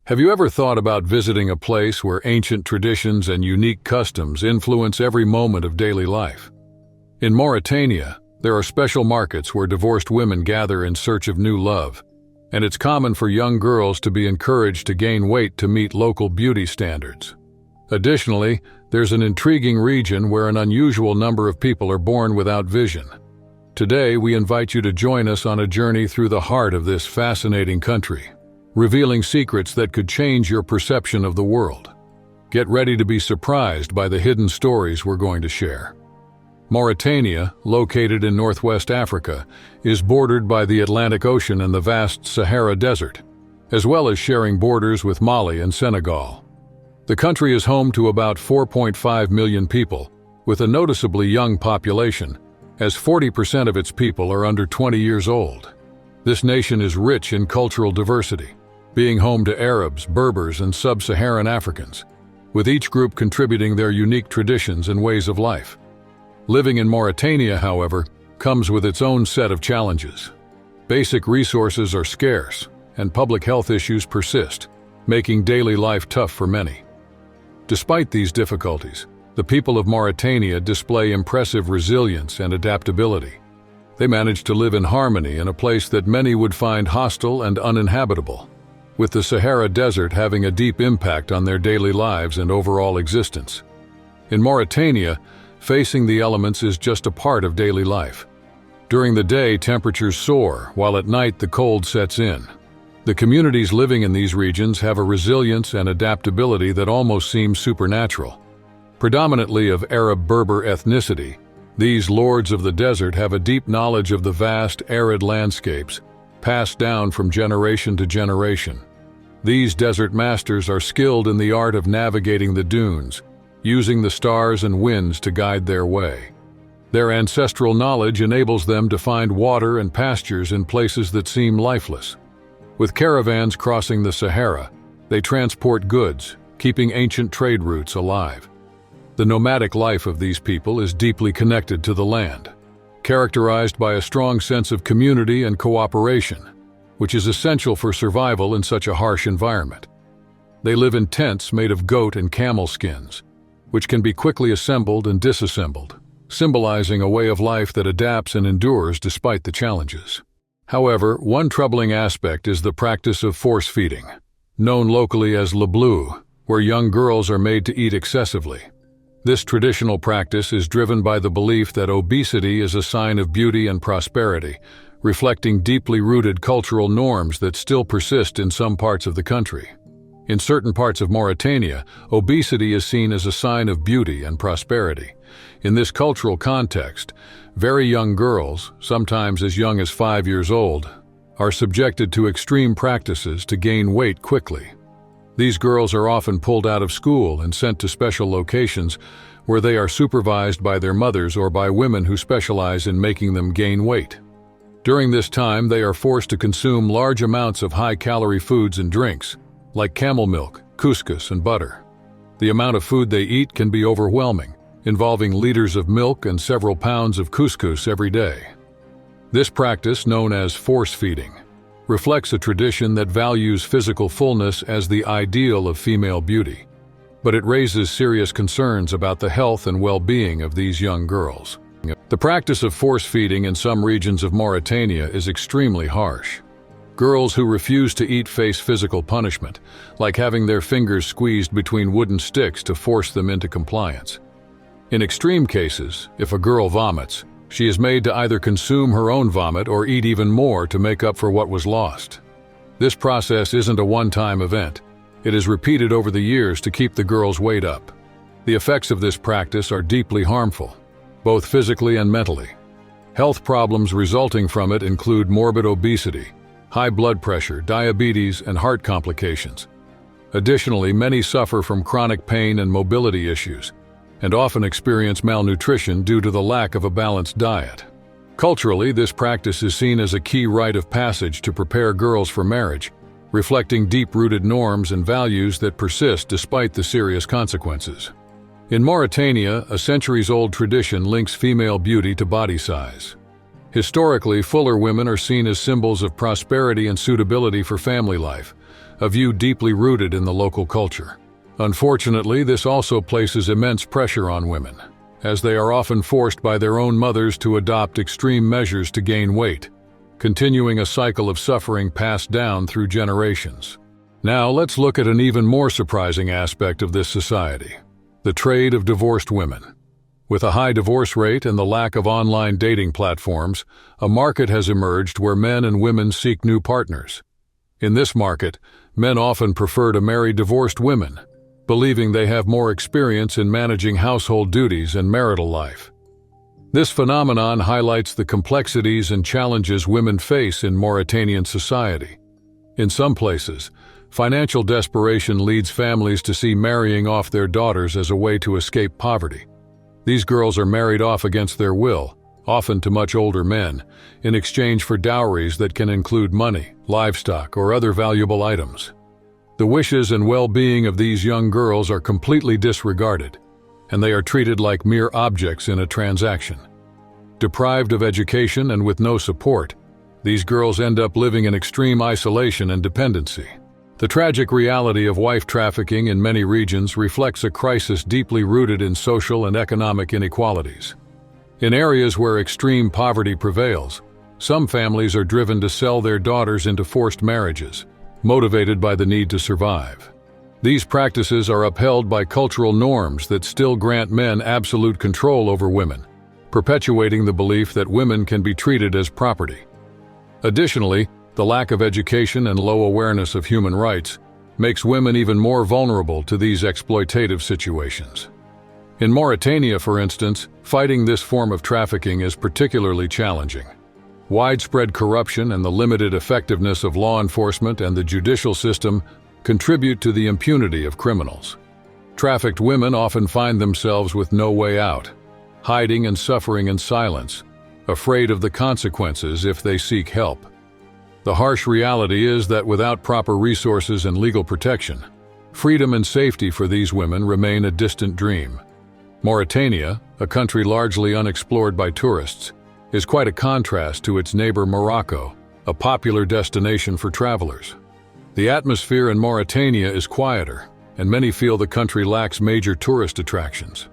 Have you ever thought about visiting a place where ancient traditions and unique customs influence every moment of daily life? In Mauritania, there are special markets where divorced women gather in search of new love, and it's common for young girls to be encouraged to gain weight to meet local beauty standards. Additionally, there's an intriguing region where an unusual number of people are born without vision. Today, we invite you to join us on a journey through the heart of this fascinating country, revealing secrets that could change your perception of the world. Get ready to be surprised by the hidden stories we're going to share. Mauritania, located in northwest Africa, is bordered by the Atlantic Ocean and the vast Sahara Desert, as well as sharing borders with Mali and Senegal. The country is home to about 4.5 million people, with a noticeably young population, as 40% of its people are under 20 years old. This nation is rich in cultural diversity, being home to Arabs, Berbers, and Sub-Saharan Africans, with each group contributing their unique traditions and ways of life. Living in Mauritania, however, comes with its own set of challenges. Basic resources are scarce, and public health issues persist, making daily life tough for many. Despite these difficulties, the people of Mauritania display impressive resilience and adaptability. They manage to live in harmony in a place that many would find hostile and uninhabitable, with the Sahara Desert having a deep impact on their daily lives and overall existence. In Mauritania, facing the elements is just a part of daily life. During the day, temperatures soar, while at night the cold sets in. The communities living in these regions have a resilience and adaptability that almost seems supernatural. Predominantly of Arab Berber ethnicity, these lords of the desert have a deep knowledge of the vast, arid landscapes, passed down from generation to generation. These desert masters are skilled in the art of navigating the dunes, using the stars and winds to guide their way. Their ancestral knowledge enables them to find water and pastures in places that seem lifeless. With caravans crossing the Sahara, they transport goods, keeping ancient trade routes alive. The nomadic life of these people is deeply connected to the land, characterized by a strong sense of community and cooperation, which is essential for survival in such a harsh environment. They live in tents made of goat and camel skins, which can be quickly assembled and disassembled, symbolizing a way of life that adapts and endures despite the challenges. However, one troubling aspect is the practice of force feeding, known locally as le bleu, where young girls are made to eat excessively. This traditional practice is driven by the belief that obesity is a sign of beauty and prosperity, reflecting deeply rooted cultural norms that still persist in some parts of the country. In certain parts of Mauritania, obesity is seen as a sign of beauty and prosperity. In this cultural context, very young girls, sometimes as young as 5 years old, are subjected to extreme practices to gain weight quickly. These girls are often pulled out of school and sent to special locations where they are supervised by their mothers or by women who specialize in making them gain weight. During this time, they are forced to consume large amounts of high-calorie foods and drinks, like camel milk, couscous, and butter. The amount of food they eat can be overwhelming, involving liters of milk and several pounds of couscous every day. This practice, known as force feeding, reflects a tradition that values physical fullness as the ideal of female beauty, but it raises serious concerns about the health and well-being of these young girls. The practice of force feeding in some regions of Mauritania is extremely harsh. Girls who refuse to eat face physical punishment, like having their fingers squeezed between wooden sticks to force them into compliance. In extreme cases, if a girl vomits, she is made to either consume her own vomit or eat even more to make up for what was lost. This process isn't a one-time event. It is repeated over the years to keep the girl's weight up. The effects of this practice are deeply harmful, both physically and mentally. Health problems resulting from it include morbid obesity, high blood pressure, diabetes, and heart complications. Additionally, many suffer from chronic pain and mobility issues, and often experience malnutrition due to the lack of a balanced diet. Culturally, this practice is seen as a key rite of passage to prepare girls for marriage, reflecting deep-rooted norms and values that persist despite the serious consequences. In Mauritania, a centuries-old tradition links female beauty to body size. Historically, fuller women are seen as symbols of prosperity and suitability for family life, a view deeply rooted in the local culture. Unfortunately, this also places immense pressure on women, as they are often forced by their own mothers to adopt extreme measures to gain weight, continuing a cycle of suffering passed down through generations. Now let's look at an even more surprising aspect of this society: the trade of divorced women. With a high divorce rate and the lack of online dating platforms, a market has emerged where men and women seek new partners. In this market, men often prefer to marry divorced women, believing they have more experience in managing household duties and marital life. This phenomenon highlights the complexities and challenges women face in Mauritanian society. In some places, financial desperation leads families to see marrying off their daughters as a way to escape poverty. These girls are married off against their will, often to much older men, in exchange for dowries that can include money, livestock, or other valuable items. The wishes and well-being of these young girls are completely disregarded, and they are treated like mere objects in a transaction. Deprived of education and with no support, these girls end up living in extreme isolation and dependency. The tragic reality of wife trafficking in many regions reflects a crisis deeply rooted in social and economic inequalities. In areas where extreme poverty prevails, some families are driven to sell their daughters into forced marriages, motivated by the need to survive. These practices are upheld by cultural norms that still grant men absolute control over women, perpetuating the belief that women can be treated as property. Additionally, the lack of education and low awareness of human rights makes women even more vulnerable to these exploitative situations. In Mauritania, for instance, fighting this form of trafficking is particularly challenging. Widespread corruption and the limited effectiveness of law enforcement and the judicial system contribute to the impunity of criminals. Trafficked women often find themselves with no way out, hiding and suffering in silence, afraid of the consequences if they seek help. The harsh reality is that without proper resources and legal protection, freedom and safety for these women remain a distant dream. Mauritania, a country largely unexplored by tourists, is quite a contrast to its neighbor Morocco, a popular destination for travelers. The atmosphere in Mauritania is quieter, and many feel the country lacks major tourist attractions.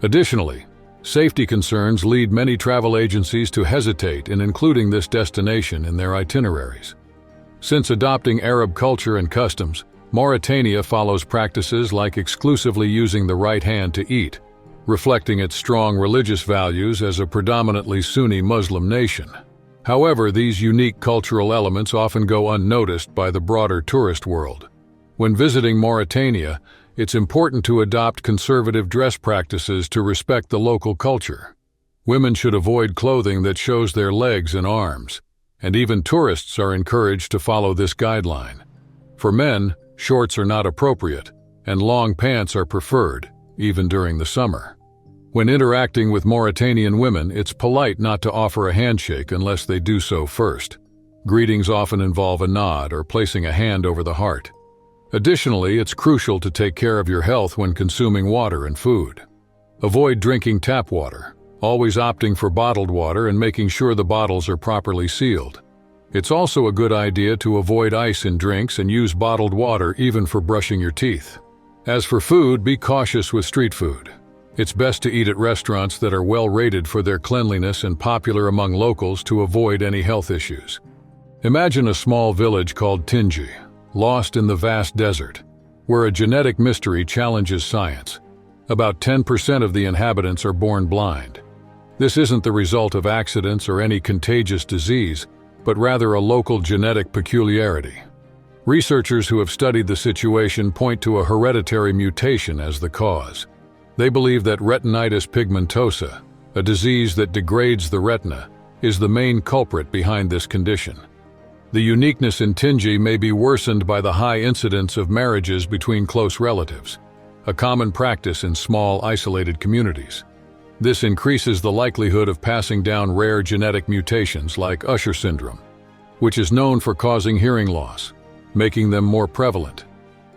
Additionally, safety concerns lead many travel agencies to hesitate in including this destination in their itineraries. Since adopting Arab culture and customs, Mauritania follows practices like exclusively using the right hand to eat, reflecting its strong religious values as a predominantly Sunni Muslim nation. However, these unique cultural elements often go unnoticed by the broader tourist world. When visiting Mauritania, it's important to adopt conservative dress practices to respect the local culture. Women should avoid clothing that shows their legs and arms, and even tourists are encouraged to follow this guideline. For men, shorts are not appropriate, and long pants are preferred, even during the summer. When interacting with Mauritanian women, it's polite not to offer a handshake unless they do so first. Greetings often involve a nod or placing a hand over the heart. Additionally, it's crucial to take care of your health when consuming water and food. Avoid drinking tap water, always opting for bottled water and making sure the bottles are properly sealed. It's also a good idea to avoid ice in drinks and use bottled water even for brushing your teeth. As for food, be cautious with street food. It's best to eat at restaurants that are well rated for their cleanliness and popular among locals to avoid any health issues. Imagine a small village called Tingi, lost in the vast desert, where a genetic mystery challenges science. About 10% of the inhabitants are born blind. This isn't the result of accidents or any contagious disease, but rather a local genetic peculiarity. Researchers who have studied the situation point to a hereditary mutation as the cause. They believe that retinitis pigmentosa, a disease that degrades the retina, is the main culprit behind this condition. The uniqueness in Tingi may be worsened by the high incidence of marriages between close relatives, a common practice in small, isolated communities. This increases the likelihood of passing down rare genetic mutations like Usher syndrome, which is known for causing hearing loss, making them more prevalent.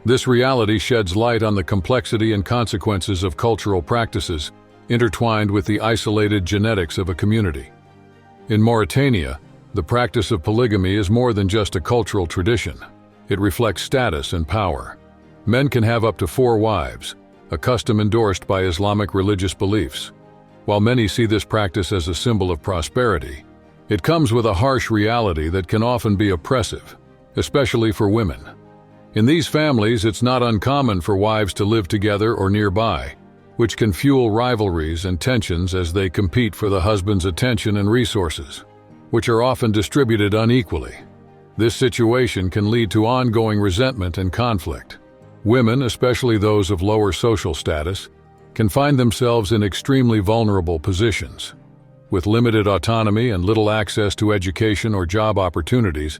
This reality sheds light on the complexity and consequences of cultural practices intertwined with the isolated genetics of a community. In Mauritania, the practice of polygamy is more than just a cultural tradition. It reflects status and power. Men can have up to 4 wives, a custom endorsed by Islamic religious beliefs. While many see this practice as a symbol of prosperity, it comes with a harsh reality that can often be oppressive, especially for women. In these families, it's not uncommon for wives to live together or nearby, which can fuel rivalries and tensions as they compete for the husband's attention and resources, which are often distributed unequally. This situation can lead to ongoing resentment and conflict. Women, especially those of lower social status, can find themselves in extremely vulnerable positions. With limited autonomy and little access to education or job opportunities,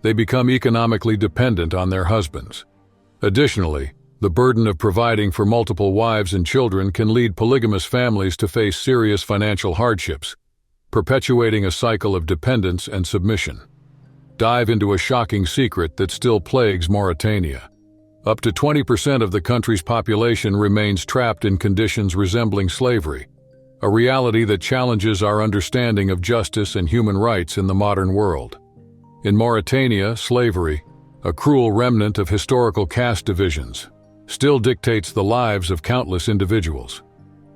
they become economically dependent on their husbands. Additionally, the burden of providing for multiple wives and children can lead polygamous families to face serious financial hardships, perpetuating a cycle of dependence and submission. Dive into a shocking secret that still plagues Mauritania. Up to 20% of the country's population remains trapped in conditions resembling slavery, a reality that challenges our understanding of justice and human rights in the modern world. In Mauritania, slavery, a cruel remnant of historical caste divisions, still dictates the lives of countless individuals.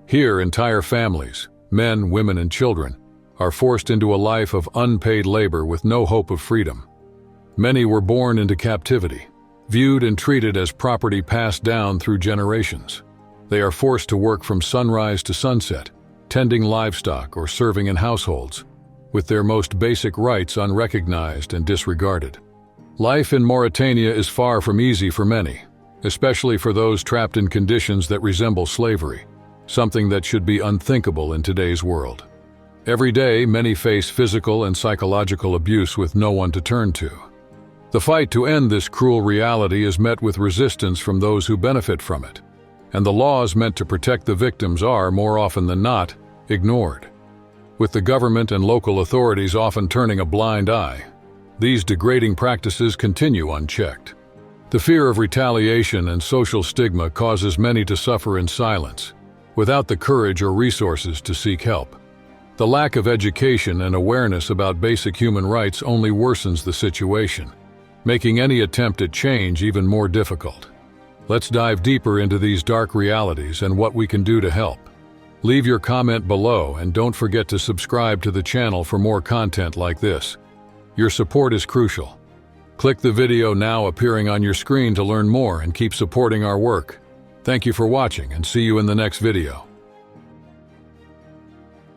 Here, entire families, men, women, and children, are forced into a life of unpaid labor with no hope of freedom. Many were born into captivity, viewed and treated as property passed down through generations. They are forced to work from sunrise to sunset, tending livestock or serving in households, with their most basic rights unrecognized and disregarded. Life in Mauritania is far from easy for many, especially for those trapped in conditions that resemble slavery, something that should be unthinkable in today's world. Every day, many face physical and psychological abuse with no one to turn to. The fight to end this cruel reality is met with resistance from those who benefit from it, and the laws meant to protect the victims are, more often than not, ignored. With the government and local authorities often turning a blind eye, these degrading practices continue unchecked. The fear of retaliation and social stigma causes many to suffer in silence, without the courage or resources to seek help. The lack of education and awareness about basic human rights only worsens the situation, making any attempt at change even more difficult. Let's dive deeper into these dark realities and what we can do to help. Leave your comment below and don't forget to subscribe to the channel for more content like this. Your support is crucial. Click the video now appearing on your screen to learn more and keep supporting our work. Thank you for watching and see you in the next video.